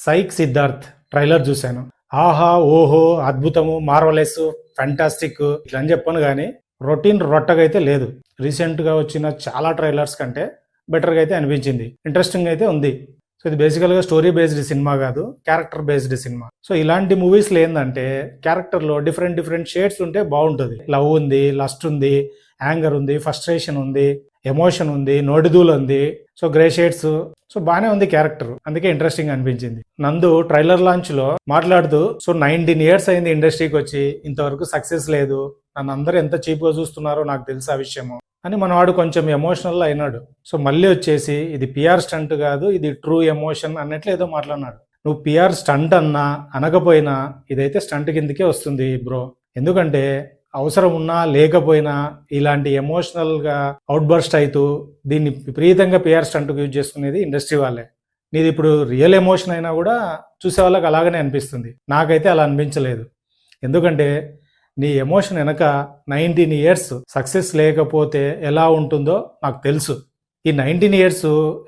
Psych Siddharth trailer చూశాను. ఆహా ఓహో అద్భుతము మార్వలెస్ ఫ్యాంటాస్టిక్ ఇట్లా అని చెప్పాను కానీ రొటీన్ రొట్టగా అయితే లేదు. రీసెంట్గా వచ్చిన చాలా ట్రైలర్స్ కంటే బెటర్గా అయితే అనిపించింది. ఇంట్రెస్టింగ్ అయితే ఉంది. సో ఇది బేసికల్గా స్టోరీ బేస్డ్ సినిమా కాదు, క్యారెక్టర్ బేస్డ్ సినిమా. సో ఇలాంటి మూవీస్లో ఏంటంటే క్యారెక్టర్లో డిఫరెంట్ షేడ్స్ ఉంటే బాగుంటుంది. లవ్ ఉంది, లస్ట్ ఉంది, యాంగర్ ఉంది, ఫ్రస్ట్రేషన్ ఉంది, ఎమోషన్ ఉంది, నోటిదూలు ఉంది, సో గ్రే షేడ్స్. సో బాగానే ఉంది క్యారెక్టర్, అందుకే ఇంట్రెస్టింగ్ అనిపించింది. నందు ట్రైలర్ లాంచ్ లో మాట్లాడుతూ, సో 19 years అయింది ఇండస్ట్రీకి వచ్చి, ఇంతవరకు సక్సెస్ లేదు, నన్ను అందరూ ఎంత చీప్ గా చూస్తున్నారో నాకు తెలుసు ఆ విషయము అని మనవాడు కొంచెం ఎమోషనల్ అయినాడు. సో మళ్ళీ వచ్చేసి ఇది పిఆర్ స్టంట్ కాదు, ఇది ట్రూ ఎమోషన్ అన్నట్లు ఏదో మాట్లాడినాడు. నువ్వు పిఆర్ స్టంట్ అన్నా అనకపోయినా ఇదైతే స్టంట్ కిందకే వస్తుంది బ్రో. ఎందుకంటే అవసరం ఉన్నా లేకపోయినా ఇలాంటి ఎమోషనల్గా అవుట్ బర్స్ట్ అవుతూ దీన్ని విపరీతంగా పిఆర్ స్టంట్కు యూజ్ చేసుకునేది ఇండస్ట్రీ వాళ్ళే. నీది ఇప్పుడు రియల్ ఎమోషన్ అయినా కూడా చూసే వాళ్ళకి అలాగనే అనిపిస్తుంది. నాకైతే అలా అనిపించలేదు. ఎందుకంటే నీ ఎమోషన్ వెనక 19 years సక్సెస్ లేకపోతే ఎలా ఉంటుందో నాకు తెలుసు. ఈ 19 years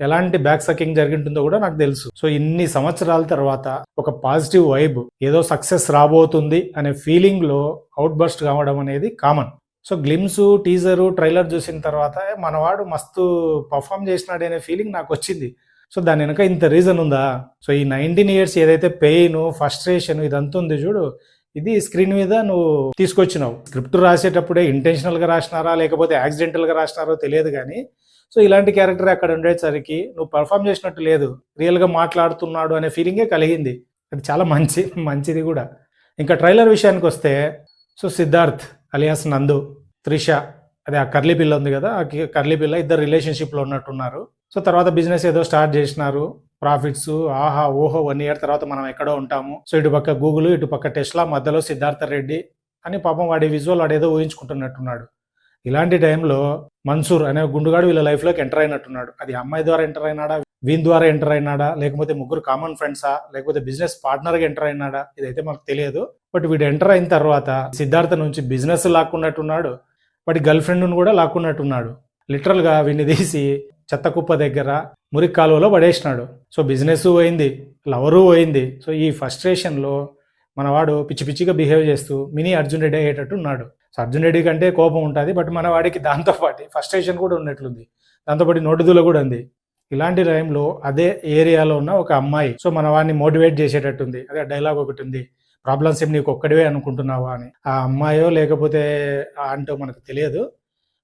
ఎలాంటి బ్యాక్ సకింగ్ జరిగింటుందో కూడా నాకు తెలుసు. సో ఇన్ని సంవత్సరాల తర్వాత ఒక పాజిటివ్ వైబ్, ఏదో సక్సెస్ రాబోతుంది అనే ఫీలింగ్ లో అవుట్ బర్స్ట్ కావడం అనేది common. So glimpse, teaser, trailer చూసిన తర్వాత మనవాడు మస్తు పర్ఫామ్ చేసినాడు అనే ఫీలింగ్ నాకు వచ్చింది. సో దాని వెనక ఇంత రీజన్ ఉందా? సో ఈ 19 years ఏదైతే పెయిన్, ఫ్రస్ట్రేషన్ ఇదంతా ఉంది చూడు, ఇది స్క్రీన్ మీద నువ్వు తీసుకొచ్చినావు. స్క్రిప్ట్ రాసేటప్పుడే ఇంటెన్షనల్ గా రాసినారా లేకపోతే యాక్సిడెంటల్ గా రాసినారో తెలియదు కానీ, సో ఇలాంటి క్యారెక్టర్ అక్కడ ఉండేసరికి నువ్వు పర్ఫామ్ చేసినట్టు లేదు, రియల్గా మాట్లాడుతున్నాడు అనే ఫీలింగే కలిగింది. అది చాలా మంచిది కూడా. ఇంకా ట్రైలర్ విషయానికి వస్తే, సో సిద్ధార్థ్ అలియాస్ నందు, త్రిష, అదే ఆ కర్లీ పిల్ల ఉంది కదా, ఆ కర్లీ పిల్ల, ఇద్దరు రిలేషన్షిప్లో ఉన్నట్టున్నారు. సో తర్వాత బిజినెస్ ఏదో స్టార్ట్ చేసినారు, ప్రాఫిట్స్ ఆహా ఓహో 1 year తర్వాత మనం ఎక్కడో ఉంటాము. సో ఇటు పక్క గూగుల్, ఇటు పక్క టెస్లా, మధ్యలో సిద్ధార్థ రెడ్డి అని పాపం వాడి విజువల్ వాడేదో ఊహించుకుంటున్నట్టున్నాడు. ఇలాంటి టైంలో మన్సూర్ అనే గుండుగాడు వీళ్ళ లైఫ్లోకి ఎంటర్ అయినట్టున్నాడు. అది అమ్మాయి ద్వారా ఎంటర్ అయినాడా, వీని ద్వారా ఎంటర్ అయినాడా, లేకపోతే ముగ్గురు కామన్ ఫ్రెండ్సా, లేకపోతే బిజినెస్ పార్ట్నర్గా ఎంటర్ అయినాడా, ఇదైతే మనకు తెలియదు. బట్ వీడు ఎంటర్ అయిన తర్వాత సిద్ధార్థ నుంచి బిజినెస్ లాక్కున్నట్టున్నాడు, వాడి గర్ల్ ఫ్రెండ్ను కూడా లాక్కున్నట్టున్నాడు. లిటరల్గా వీడిని తీసి చెత్త కుప్ప దగ్గర మురికి కాలువలో పడేసినాడు. సో బిజినెస్ పోయింది, లవరు పోయింది. సో ఈ ఫ్రస్ట్రేషన్లో మనవాడు పిచ్చి పిచ్చిగా బిహేవ్ చేస్తూ మినీ అర్జున్ రెడ్డి అయ్యేటట్టు ఉన్నాడు. సో అర్జున్ రెడ్డి కంటే కోపం ఉంటుంది, బట్ మన వాడికి దాంతోపాటు ఫ్రస్ట్రేషన్ కూడా ఉన్నట్లుంది, దాంతోపాటు నోటుదూల కూడా ఉంది. ఇలాంటి టైంలో అదే ఏరియాలో ఉన్న ఒక అమ్మాయి సో మన వాడిని మోటివేట్ చేసేటట్టుంది. అదే డైలాగ్ ఒకటి ఉంది, ప్రాబ్లమ్స్ ఏమి నీకు ఒక్కడివే అనుకుంటున్నావా అని. ఆ అమ్మాయో లేకపోతే అంటో మనకు తెలియదు.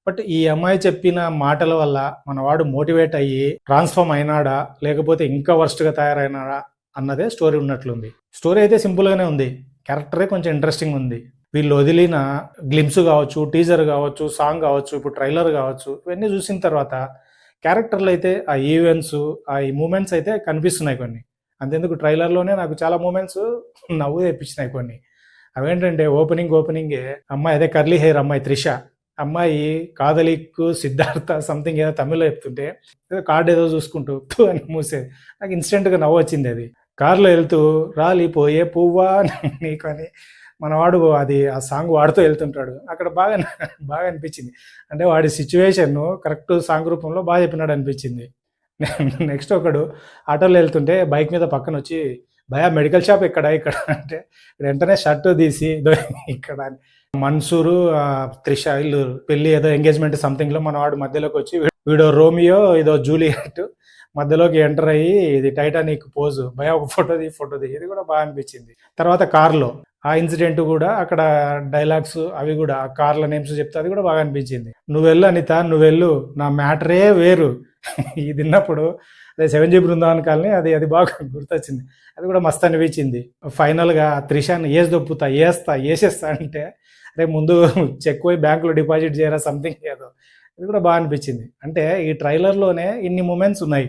బట్ ఈ అమ్మాయి చెప్పిన మాటల వల్ల మనవాడు మోటివేట్ అయ్యి ట్రాన్స్ఫార్మ్ అయినాడా లేకపోతే ఇంకా వర్స్ట్గా తయారైనాడా అన్నదే స్టోరీ ఉన్నట్లుంది. స్టోరీ అయితే సింపుల్గానే ఉంది, క్యారెక్టరే కొంచెం ఇంట్రెస్టింగ్ ఉంది. వీళ్ళు వదిలిన గ్లిమ్స్ కావచ్చు, టీజర్ కావచ్చు, సాంగ్ కావచ్చు, ఇప్పుడు ట్రైలర్ కావచ్చు, ఇవన్నీ చూసిన తర్వాత క్యారెక్టర్లు అయితే ఆ ఈవెంట్స్, ఆ ఈ మూమెంట్స్ అయితే కనిపిస్తున్నాయి కొన్ని. అంతెందుకు ట్రైలర్లోనే నాకు చాలా మూమెంట్స్ నవ్వు తెప్పించినాయి కొన్ని. అవేంటంటే ఓపెనింగే అమ్మాయి, అదే కర్లీ హెయిర్ అమ్మాయి త్రిష అమ్మాయి కాదలిక్కు సిద్ధార్థ సంథింగ్ ఏదో తమిళ్లో చెప్తుంటే ఏదో కార్డు ఏదో చూసుకుంటూ అని మూసేది. నాకు ఇన్స్టెంట్గా నవ్వు వచ్చింది. అది కారులో వెళ్తూ రాలిపోయే పువ్వా నీకు అని మనవాడు అది ఆ సాంగ్ వాడుతూ వెళ్తుంటాడు. అక్కడ బాగా అనిపించింది. అంటే వాడి సిచ్యువేషన్ కరెక్ట్ సాంగ్ రూపంలో బాగా చెప్పినాడు అనిపించింది. నెక్స్ట్ ఒకడు ఆటోలో వెళ్తుంటే బైక్ మీద పక్కన వచ్చి, భయా మెడికల్ షాప్ ఇక్కడ అంటే వెంటనే షర్టు తీసి ఇక్కడ అని. మన్సూరు, త్రిష ఇల్లు పెళ్లి ఏదో ఎంగేజ్మెంట్ సంథింగ్ లో మనవాడు మధ్యలోకి వచ్చి, వీడో రోమియో ఏదో జూలియట్ మధ్యలోకి ఎంటర్ అయ్యి ఇది టైటానిక్ పోజు, భయ ఒక ఫోటో ది ఇది కూడా బాగా అనిపించింది. తర్వాత కార్లో ఆ ఇన్సిడెంట్ కూడా, అక్కడ డైలాగ్స్ అవి కూడా ఆ కార్ల నేమ్స్ చెప్తే అది కూడా బాగా అనిపించింది. నువ్వెళ్ళు అనిత, నువ్వెళ్ళు, నా మ్యాటరే వేరు ఇది విన్నప్పుడు అదే 7G బృందావన్ కాలనీ అది బాగా గుర్తొచ్చింది. అది కూడా మస్తు అనిపించింది. ఫైనల్గా త్రిషాన్ని వేసేస్తా అంటే, అరే ముందు చెక్ పోయి బ్యాంకులో డిపాజిట్ చేయరా సంథింగ్ ఏదో, ఇది కూడా బాగా అనిపించింది. అంటే ఈ ట్రైలర్లోనే ఇన్ని మూమెంట్స్ ఉన్నాయి.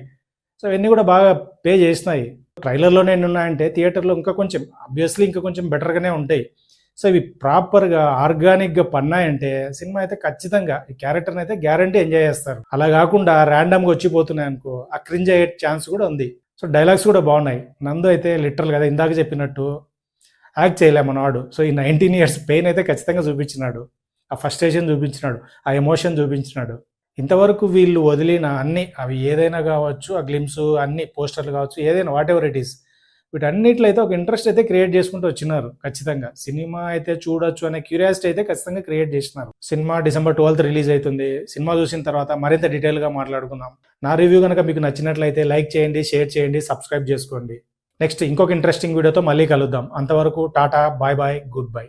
సో ఇవన్నీ కూడా బాగా పే చేసినాయి. ట్రైలర్లోనే ఎన్ని ఉన్నాయంటే థియేటర్లో ఇంకా కొంచెం బెటర్గానే ఉంటాయి. సో ఇవి ప్రాపర్గా ఆర్గానిక్గా పన్నాయంటే సినిమా అయితే ఖచ్చితంగా ఈ క్యారెక్టర్ని అయితే గ్యారంటీ ఎంజాయ్ చేస్తారు. అలా కాకుండా ర్యాండమ్గా వచ్చిపోతున్నాయి అనుకో, ఆ క్రింజ్ అయ్యే ఛాన్స్ కూడా ఉంది. సో డైలాగ్స్ కూడా బాగున్నాయి. నందు అయితే లిటరల్ కదా ఇందాక చెప్పినట్టు యాక్ట్ చేయలే మనవాడు. సో ఈ 19 years పెయిన్ అయితే ఖచ్చితంగా చూపించినాడు, ఆ ఫ్రస్ట్రేషన్ చూపించినాడు, ఆ ఎమోషన్ చూపించినాడు. ఇంతవరకు వీళ్ళు వదిలిన అన్ని, అవి ఏదైనా కావచ్చు, ఆ గ్లిమ్స్ అన్ని పోస్టర్లు కావచ్చు, ఏదైనా వాట్ ఎవర్ ఇట్ ఈస్, వీటన్నిటిలో అయితే ఒక ఇంట్రెస్ట్ అయితే క్రియేట్ చేసుకుంటూ వచ్చినారు. ఖచ్చితంగా సినిమా అయితే చూడొచ్చు అనే క్యూరియాసిటీ అయితే ఖచ్చితంగా క్రియేట్ చేసినారు. సినిమా December 12th రిలీజ్ అవుతుంది. సినిమా చూసిన తర్వాత మరింత డీటెయిల్గా మాట్లాడుకుందాం. నా రివ్యూ కనుక మీకు నచ్చినట్లయితే లైక్ చేయండి, షేర్ చేయండి, సబ్స్క్రైబ్ చేసుకోండి. నెక్స్ట్ ఇంకొక ఇంట్రెస్టింగ్ వీడియోతో మళ్ళీ కలుద్దాం. అంతవరకు టాటా, బాయ్ బాయ్, గుడ్ బై.